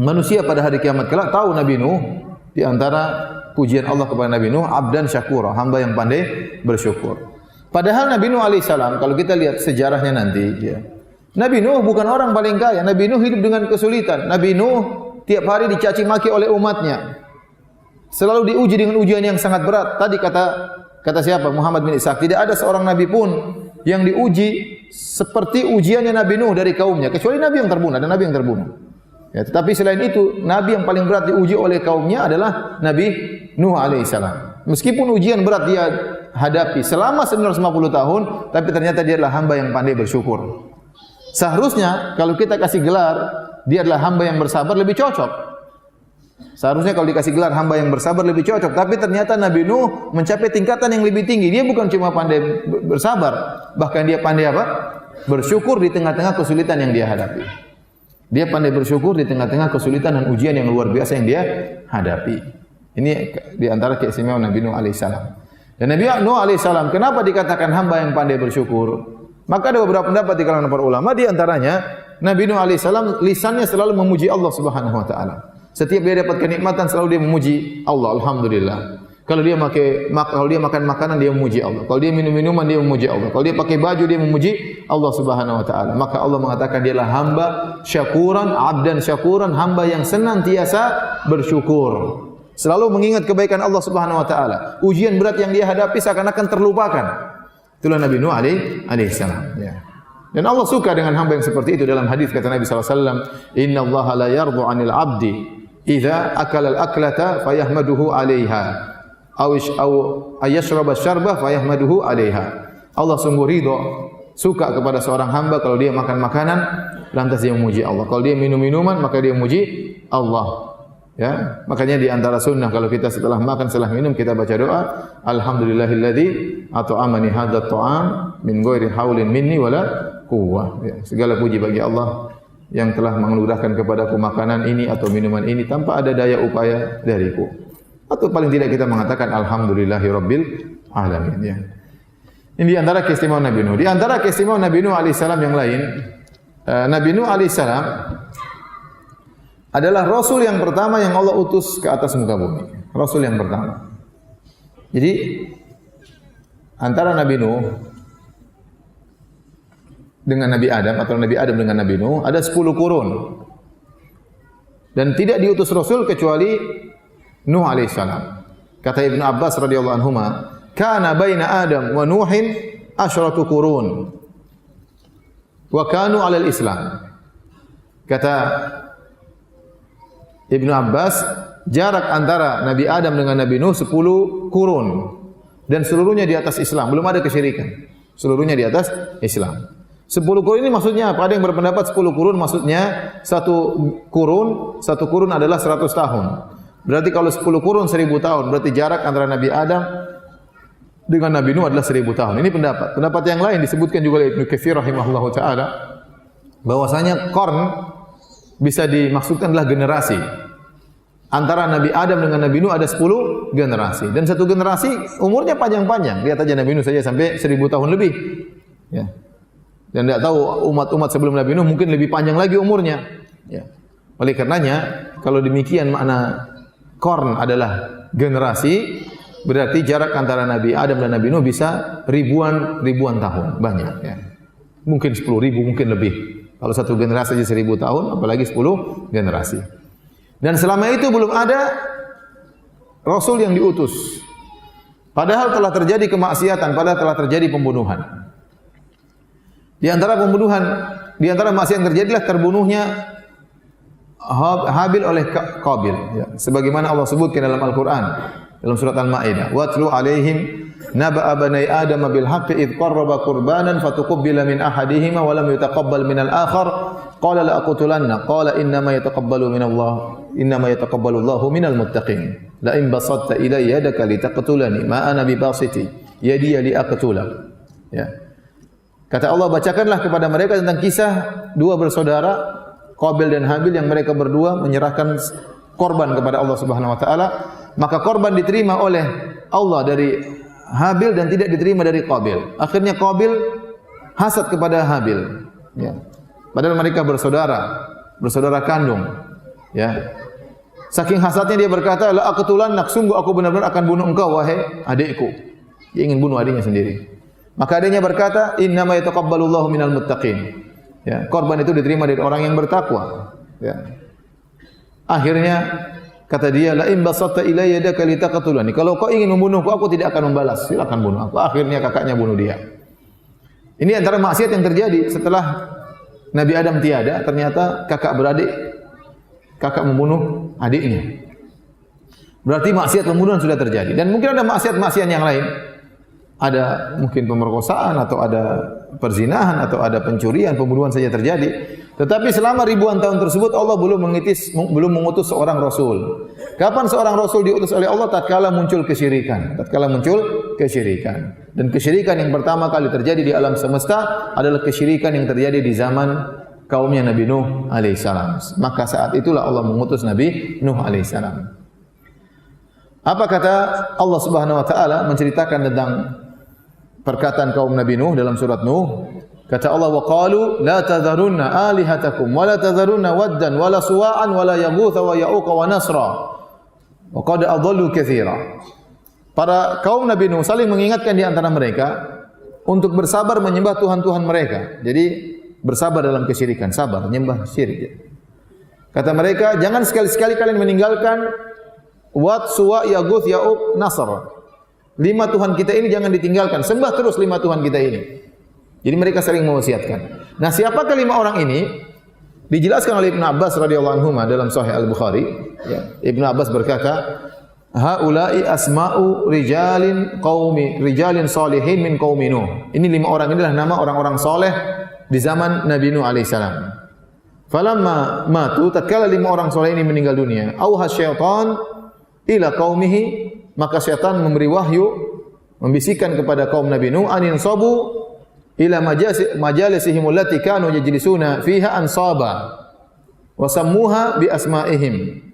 manusia pada hari kiamat kelak tahu Nabi Nuh. Di antara pujian Allah kepada Nabi Nuh, abdan syakura, hamba yang pandai bersyukur. Padahal Nabi Nuh alaihissalam, kalau kita lihat sejarahnya nanti, ya, Nabi Nuh bukan orang paling kaya. Nabi Nuh hidup dengan kesulitan. Nabi Nuh tiap hari dicaci maki oleh umatnya. Selalu diuji dengan ujian yang sangat berat. Tadi kata siapa? Muhammad bin Ishaq. Tidak ada seorang nabi pun yang diuji seperti ujiannya Nabi Nuh dari kaumnya, kecuali nabi yang terbunuh. Ada nabi yang terbunuh. Ya, tetapi selain itu, nabi yang paling berat diuji oleh kaumnya adalah Nabi Nuh alaihissalam. Meskipun ujian berat dia hadapi selama 950 tahun, tapi ternyata dia adalah hamba yang pandai bersyukur. Seharusnya kalau kita kasih gelar, dia adalah hamba yang bersabar lebih cocok. Seharusnya kalau dikasih gelar hamba yang bersabar lebih cocok. Tapi ternyata Nabi Nuh mencapai tingkatan yang lebih tinggi. Dia bukan cuma pandai bersabar, bahkan dia pandai apa? Bersyukur di tengah-tengah kesulitan yang dia hadapi. Dia pandai bersyukur di tengah-tengah kesulitan dan ujian yang luar biasa yang dia hadapi. Ini di antara keistimewaan Nabi Nuh alaihissalam. Dan Nabi Nuh alaihissalam, kenapa dikatakan hamba yang pandai bersyukur? Maka ada beberapa pendapat di kalangan para ulama. Di antaranya Nabi Nuh alaihissalam lisannya selalu memuji Allah Subhanahu wa taala. Setiap dia dapat kenikmatan selalu dia memuji Allah, alhamdulillah. Kalau dia makan makanan dia memuji Allah. Kalau dia minum minuman dia memuji Allah. Kalau dia pakai baju dia memuji Allah Subhanahu wa taala. Maka Allah mengatakan dia adalah hamba syakuran, abdan syakuran, hamba yang senantiasa bersyukur. Selalu mengingat kebaikan Allah Subhanahu wa taala. Ujian berat yang dia hadapi seakan-akan terlupakan. Itulah Nabi Nuh alaihissalam. Ya. Dan Allah suka dengan hamba yang seperti itu. Dalam hadis kata Nabi sallallahu alaihi wasallam, "Inna Allah la yardu 'anil 'abdi idza akala al-aklata fayahmaduhu 'alaiha aw ayashraba asy-syarba fayahmaduhu 'alaiha." Allah sungguh ridha, suka kepada seorang hamba kalau dia makan makanan lantas dia memuji Allah. Kalau dia minum minuman maka dia memuji Allah. Ya, makanya di antara sunnah kalau kita setelah makan, setelah minum kita baca doa, alhamdulillahilladzi at'amani hadzal ta'am min ghairi haulin minni wala quwwah. Ya, segala puji bagi Allah yang telah menganugerahkan kepadaku makanan ini atau minuman ini tanpa ada daya upaya dariku. Atau paling tidak kita mengatakan alhamdulillahirabbil alamin, ya. Ini di antara keistimewaan Nabi Nuh. Di antara keistimewaan Nabi Nuh alaihissalam yang lain, Nabi Nuh alaihissalam adalah Rasul yang pertama yang Allah utus ke atas muka bumi. Rasul yang pertama. Jadi antara Nabi Nuh dengan Nabi Adam atau Nabi Adam dengan Nabi Nuh ada 10 kurun. Dan tidak diutus Rasul kecuali Nuh alaihissalam. Kata Ibnu Abbas radhiyallahu anhuma, "Kana baina Adam wa Nuhin asyratu qurun wa kanu 'alal Islam." Kata Ibnu Abbas, jarak antara Nabi Adam dengan Nabi Nuh 10 kurun dan seluruhnya di atas Islam, belum ada kesyirikan. Seluruhnya di atas Islam. 10 kurun ini maksudnya apa? Ada yang berpendapat 10 kurun maksudnya satu kurun adalah 100 tahun. Berarti kalau 10 kurun 1000 tahun, berarti jarak antara Nabi Adam dengan Nabi Nuh adalah 1000 tahun. Ini pendapat. Pendapat yang lain disebutkan juga oleh Ibnu Katsir rahimahullahu taala bahwasanya qarn bisa dimaksudkan adalah generasi. Antara Nabi Adam dengan Nabi Nuh ada 10 generasi. Dan satu generasi umurnya panjang-panjang. Lihat aja Nabi Nuh saja sampai 1000 tahun lebih. Ya. Dan tidak tahu umat-umat sebelum Nabi Nuh mungkin lebih panjang lagi umurnya. Ya. Oleh karenanya, kalau demikian makna qarn adalah generasi, berarti jarak antara Nabi Adam dan Nabi Nuh bisa ribuan tahun. Banyak. Ya. Mungkin 10.000, mungkin lebih. Kalau satu generasi saja 1000 tahun, apalagi 10 generasi. Dan selama itu belum ada Rasul yang diutus. Padahal telah terjadi kemaksiatan, padahal telah terjadi pembunuhan. Di antara maksiat yang terjadilah terbunuhnya Habil oleh Qabil. Ya. Sebagaimana Allah sebutkan dalam Al-Quran, dalam surat Al-Ma'idah. Watlu alaihim naba'a bani Adam bil haqqi id qarraba qurbanan fatuqabbala min ahadihima wa lam yutaqabbal min al-akhar qala la aqtulanna qala innama yataqabbalu Allahu minal muttaqin la in basatta ilayya yadaka litaqtulani ma ana bibasiti yadi li aqtulak. Ya. Kata Allah, bacakanlah kepada mereka tentang kisah dua bersaudara Qabil dan Habil yang mereka berdua menyerahkan korban kepada Allah Subhanahu wa taala, maka korban diterima oleh Allah dari Habil dan tidak diterima dari Qabil. Akhirnya Qabil hasad kepada Habil. Ya. Padahal mereka bersaudara kandung. Ya. Saking hasadnya dia berkata, la aqtulannak, sungguh aku benar-benar akan bunuh engkau wahai adikku. Dia ingin bunuh adiknya sendiri. Maka adiknya berkata, innama yataqabbalullahu minal muttaqin. Ya, korban itu diterima dari orang yang bertakwa. Ya. Akhirnya kata dia, la in basatta ilayya yadaka litaqtulani. Kalau kau ingin membunuhku, aku tidak akan membalas. Silakan bunuh aku. Akhirnya kakaknya bunuh dia. Ini antara maksiat yang terjadi setelah Nabi Adam tiada, ternyata kakak beradik, kakak membunuh adiknya. Berarti maksiat pembunuhan sudah terjadi. Dan mungkin ada maksiat-maksiat yang lain. Ada mungkin pemerkosaan atau ada perzinahan atau ada pencurian, pembunuhan saja terjadi. Tetapi selama ribuan tahun tersebut Allah belum mengutus seorang rasul. Kapan seorang rasul diutus oleh Allah? Tatkala muncul kesyirikan. Dan kesyirikan yang pertama kali terjadi di alam semesta adalah kesyirikan yang terjadi di zaman kaumnya Nabi Nuh alaihissalam. Maka saat itulah Allah mengutus Nabi Nuh alaihissalam. Apa kata Allah Subhanahu wa taala menceritakan tentang perkataan kaum Nabi Nuh dalam surat Nuh? Kata Allah, wa qalu la tadharunna alihatakum wa la tadharunna waddan wa la suwa'an wa la yaghutha wa ya'uqa wa nasra wa qad adallu katsira. Para kaum Nabi Nuh saling mengingatkan di antara mereka untuk bersabar menyembah tuhan-tuhan mereka. Jadi bersabar dalam kesyirikan, sabar menyembah syirik. Kata mereka, jangan sekali-sekali kalian meninggalkan Wat, Suwa, Yaguth, Ya'uq, Nasr. 5 Tuhan kita ini jangan ditinggalkan. Sembah terus 5 Tuhan kita ini. Jadi mereka sering mewasiatkan. Nah, siapakah 5 orang ini? Dijelaskan oleh Ibnu Abbas radhiyallahu anhu dalam Sahih Al-Bukhari. Ya. Ibnu Abbas berkata, haula'i asma'u rijalin salihin min qaumi Nuh. Ini 5 orang ini adalah nama orang-orang soleh di zaman Nabi Nuh alaihissalam. Falamma matu, tatkala 5 orang soleh ini meninggal dunia, auha syaitan ila qaumihi, maka syaitan memberi wahyu, membisikkan kepada kaum Nabi Nuh, anin sabu ila majalisihim allati kanu yajlisuna fiha ansaba wa sammuha bi asma'ihim.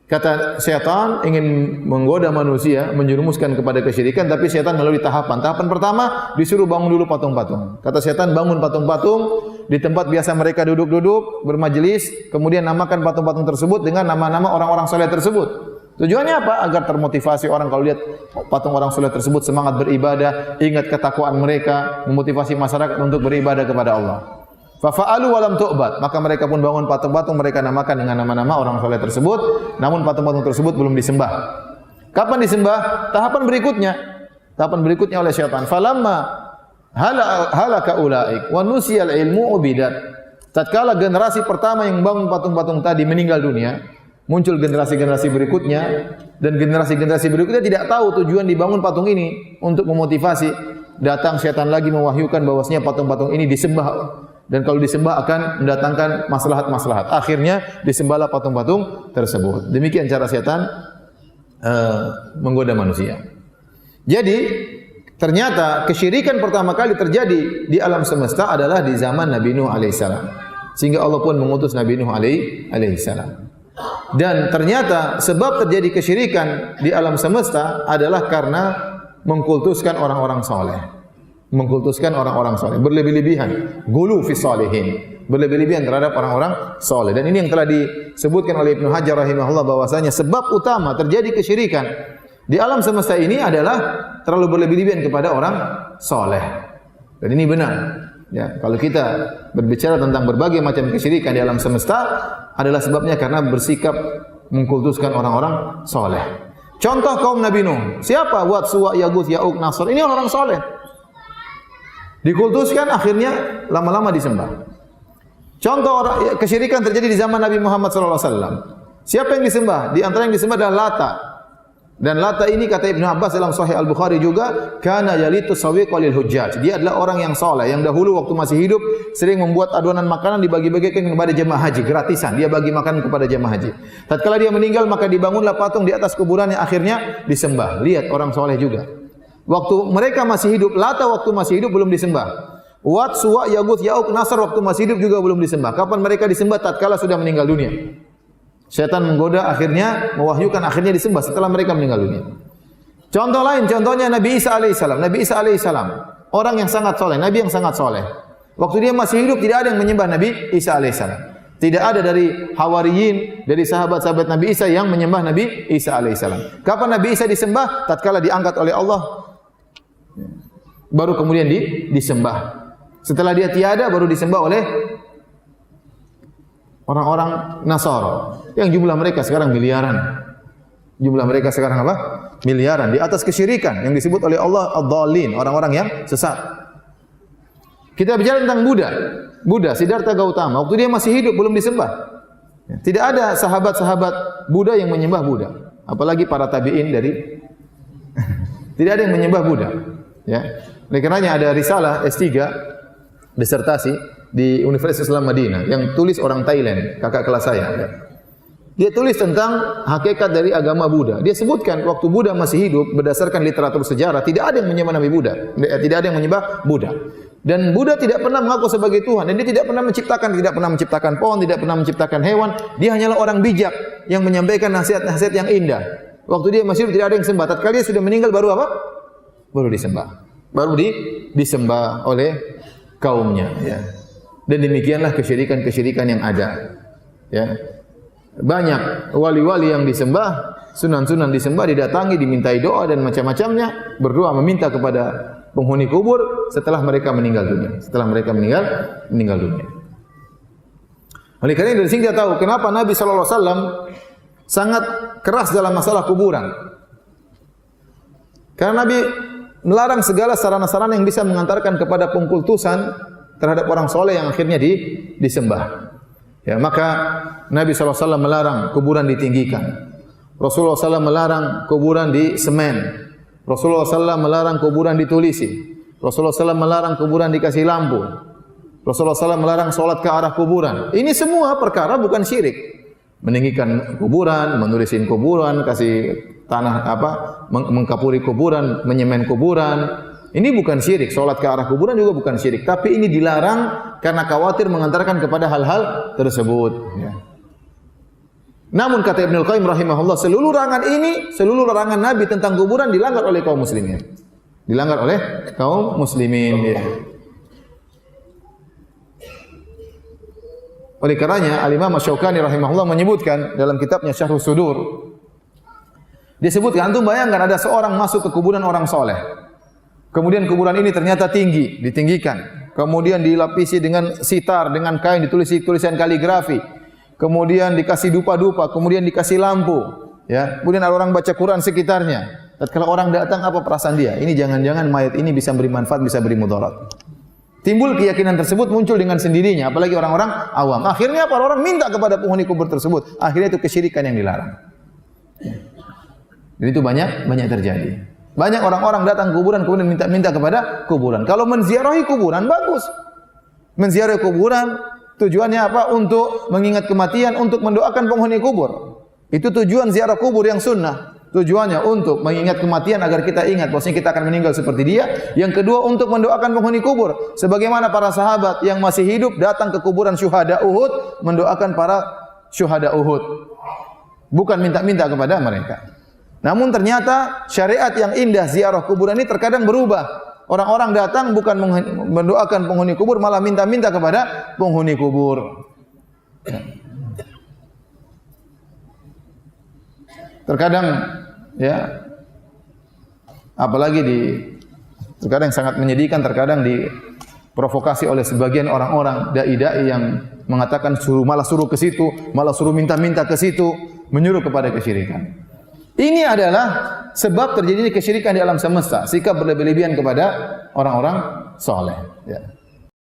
Kata syaitan ingin menggoda manusia, menjerumuskan kepada kesyirikan, tapi syaitan melalui tahapan. Tahapan pertama disuruh bangun dulu patung-patung. Kata syaitan, bangun patung-patung di tempat biasa mereka duduk-duduk bermajelis, kemudian namakan patung-patung tersebut dengan nama-nama orang-orang saleh tersebut. Tujuannya apa? Agar termotivasi orang kalau lihat patung orang saleh tersebut semangat beribadah, ingat ketakwaan mereka, memotivasi masyarakat untuk beribadah kepada Allah. Fa fa'alu wa lam tu'bad, maka mereka pun bangun patung-patung mereka namakan dengan nama-nama orang saleh tersebut, namun patung-patung tersebut belum disembah. Kapan disembah? Tahapan berikutnya oleh syaitan. Falamma halaka ulaik wa nusiyal ilmu ubidat. Tatkala generasi pertama yang bangun patung-patung tadi meninggal dunia, muncul generasi-generasi berikutnya, dan generasi-generasi berikutnya tidak tahu tujuan dibangun patung ini untuk memotivasi. Datang syaitan lagi mewahyukan bahwasanya patung-patung ini disembah, dan kalau disembah akan mendatangkan maslahat-maslahat. Akhirnya disembahlah patung-patung tersebut. Demikian cara syaitan menggoda manusia. Jadi ternyata kesyirikan pertama kali terjadi di alam semesta adalah di zaman Nabi Nuh alaihissalam. Sehingga Allah pun mengutus Nabi Nuh alaihissalam. Dan ternyata sebab terjadi kesyirikan di alam semesta adalah karena mengkultuskan orang-orang soleh. Berlebih-lebihan, gulu fi salihin, berlebih-lebihan terhadap orang-orang soleh. Dan ini yang telah disebutkan oleh Ibnu Hajar rahimahullah bahwasanya sebab utama terjadi kesyirikan di alam semesta ini adalah terlalu berlebih-lebihan kepada orang soleh. Dan ini benar. Ya, kalau kita berbicara tentang berbagai macam kesyirikan di alam semesta adalah sebabnya karena bersikap mengkultuskan orang-orang soleh. Contoh kaum Nabi Nuh, siapa? Wat, Suwa, Yaguth, Ya'uq, Nasr. Ini orang-orang soleh. Dikultuskan, akhirnya lama-lama disembah. Contoh kesyirikan terjadi di zaman Nabi Muhammad SAW. Siapa yang disembah? Di antara yang disembah adalah Lata. Dan Lata ini kata Ibnu Abbas dalam Sahih Al-Bukhari juga, kana yalitu sawiq walil hujjaj. Dia adalah orang yang soleh, yang dahulu waktu masih hidup sering membuat adonan makanan dibagi-bagikan kepada jemaah haji gratisan. Dia bagi makan kepada jemaah haji. Tatkala dia meninggal maka dibangunlah patung di atas kuburannya, akhirnya disembah. Lihat orang soleh juga. Waktu mereka masih hidup, Lata waktu masih hidup belum disembah. Wat, Suwa, Yaguth, Ya'uq, Nasr waktu masih hidup juga belum disembah. Kapan mereka disembah? Tatkala sudah meninggal dunia. Syaitan menggoda, akhirnya mewahyukan, akhirnya disembah setelah mereka meninggal dunia. Contoh lain, contohnya Nabi Isa alaihissalam. Nabi Isa alaihissalam, orang yang sangat soleh, Nabi yang sangat soleh. Waktu dia masih hidup tidak ada yang menyembah Nabi Isa alaihissalam. Tidak ada dari Hawariyin, dari sahabat-sahabat Nabi Isa yang menyembah Nabi Isa alaihissalam. Kapan Nabi Isa disembah? Tatkala diangkat oleh Allah, baru kemudian disembah. Setelah dia tiada, baru disembah oleh orang-orang Nasara yang jumlah mereka sekarang miliaran. Jumlah mereka sekarang apa? Miliaran di atas kesyirikan yang disebut oleh Allah ad-dhalin, orang-orang yang sesat. Kita bicara tentang Buddha. Buddha Siddhartha Gautama waktu dia masih hidup belum disembah. Tidak ada sahabat-sahabat Buddha yang menyembah Buddha, apalagi para tabi'in dari tidak ada yang menyembah Buddha. Ya. Oleh karenanya ada risalah S3 disertasi di Universitas Islam Madinah yang tulis orang Thailand, kakak kelas saya. Ya. Dia tulis tentang hakikat dari agama Buddha. Dia sebutkan waktu Buddha masih hidup berdasarkan literatur sejarah tidak ada yang menyembah Nabi Buddha, tidak ada yang menyembah Buddha. Dan Buddha tidak pernah mengaku sebagai Tuhan dan dia tidak pernah menciptakan pohon, tidak pernah menciptakan hewan. Dia hanyalah orang bijak yang menyampaikan nasihat-nasihat yang indah. Waktu dia masih hidup tidak ada yang sembah. Tatkala dia sudah meninggal baru apa? Baru disembah. Baru disembah oleh kaumnya, ya. Dan demikianlah kesyirikan-kesyirikan yang ada. Ya. Banyak wali-wali yang disembah, sunan-sunan disembah, didatangi, dimintai doa dan macam-macamnya, berdoa meminta kepada penghuni kubur setelah mereka meninggal dunia. Setelah mereka meninggal dunia. Oleh karena dari sini kita tahu kenapa Nabi sallallahu alaihi wasallam sangat keras dalam masalah kuburan. Karena Nabi melarang segala sarana-sarana yang bisa mengantarkan kepada pengkultusan terhadap orang soleh yang akhirnya disembah. Ya, maka Nabi sallallahu alaihi wasallam melarang kuburan ditinggikan. Rasulullah SAW melarang kuburan di semen. Rasulullah SAW melarang kuburan ditulisi. Rasulullah SAW melarang kuburan dikasih lampu. Rasulullah SAW melarang solat ke arah kuburan. Ini semua perkara bukan syirik. Meninggikan kuburan, menulisin kuburan, kasih tanah mengkapuri kuburan, menyemen kuburan. Ini bukan syirik. Solat ke arah kuburan juga bukan syirik. Tapi ini dilarang karena khawatir mengantarkan kepada hal-hal tersebut. Ya. Namun kata Ibnul Qayyim rahimahullah, seluruh larangan Nabi tentang kuburan dilanggar oleh kaum muslimin. Dilanggar oleh kaum muslimin. Ya. Oleh karenanya Al-Imam Asy-Syaukani rahimahullah menyebutkan dalam kitabnya Syarhus Sudur. Dia sebutkan, antum bayangkan ada seorang masuk ke kuburan orang soleh. Kemudian kuburan ini ternyata tinggi, ditinggikan. Kemudian dilapisi dengan sitar, dengan kain, ditulis tulisan kaligrafi. Kemudian dikasih dupa-dupa, kemudian dikasih lampu, ya. Kemudian ada orang baca Quran sekitarnya. Tatkala orang datang, apa perasaan dia? Ini jangan-jangan mayat ini bisa beri manfaat, bisa beri mudarat. Timbul keyakinan tersebut muncul dengan sendirinya, apalagi orang-orang awam. Akhirnya para orang minta kepada penghuni kubur tersebut. Akhirnya itu kesyirikan yang dilarang. Dan itu banyak terjadi. Banyak orang-orang datang ke kuburan kemudian minta kepada kuburan. Kalau menziarahi kuburan bagus. Menziarahi kuburan tujuannya apa? Untuk mengingat kematian, untuk mendoakan penghuni kubur. Itu tujuan ziarah kubur yang sunnah. Tujuannya untuk mengingat kematian agar kita ingat bahwasanya kita akan meninggal seperti dia. Yang kedua untuk mendoakan penghuni kubur. Sebagaimana para sahabat yang masih hidup datang ke kuburan syuhada Uhud mendoakan para syuhada Uhud. Bukan minta-minta kepada mereka. Namun ternyata syariat yang indah ziarah kuburan ini terkadang berubah. Orang-orang datang bukan mendoakan penghuni kubur, malah minta-minta kepada penghuni kubur. Terkadang, ya, apalagi terkadang sangat menyedihkan, terkadang diprovokasi oleh sebagian orang-orang dai-dai yang mengatakan malah suruh ke situ, malah suruh minta-minta ke situ, menyuruh kepada kesyirikan. Ini adalah sebab terjadinya kesyirikan di alam semesta, sikap berlebih-lebihan kepada orang-orang soleh. Ya.